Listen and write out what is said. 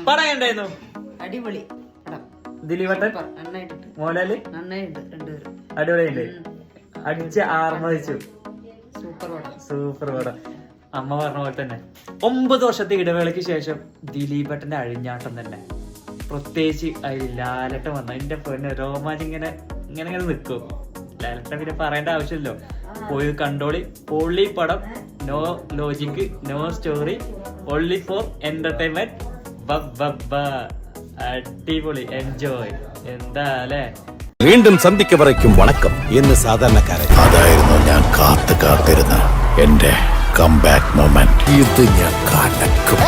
പടം ഉണ്ടായിരുന്നു അടിപൊളി. ദിലീപേട്ടൻ മോഹൻലാല് അടിപൊളിയുണ്ട്. അടിച്ച് ആർമതിച്ചു. സൂപ്പർ പടം. അമ്മ പറഞ്ഞ പോലെ തന്നെ 9 വർഷത്തെ ഇടവേളയ്ക്ക് ശേഷം ദിലീപേട്ടന്റെ അഴിഞ്ഞാട്ടം തന്നെ. പ്രത്യേകിച്ച് അതിൽ ലാലട്ടൻ വന്ന എന്റെ പൊന്നെ രോമാഞ്ചം ഇങ്ങനെ നിൽക്കും. ലാലട്ടൻ പിന്നെ പറയേണ്ട ആവശ്യമില്ലല്ലോ, പോയി കണ്ടോളി. പൊള്ളി പടം. No logic, no story, only for entertainment. അടിപൊളി, എൻജോയ്. എന്താ അല്ലേ? വീണ്ടും സന്ധിക്ക് വരയ്ക്കും വണക്കം എന്ന് സാധാരണക്കാരൻ. അതായിരുന്നു ഞാൻ കാത്തിരുന്ന എന്റെ കംബാക്ക് മൊമെന്റ്. ഇത് ഞാൻ കടക്കും.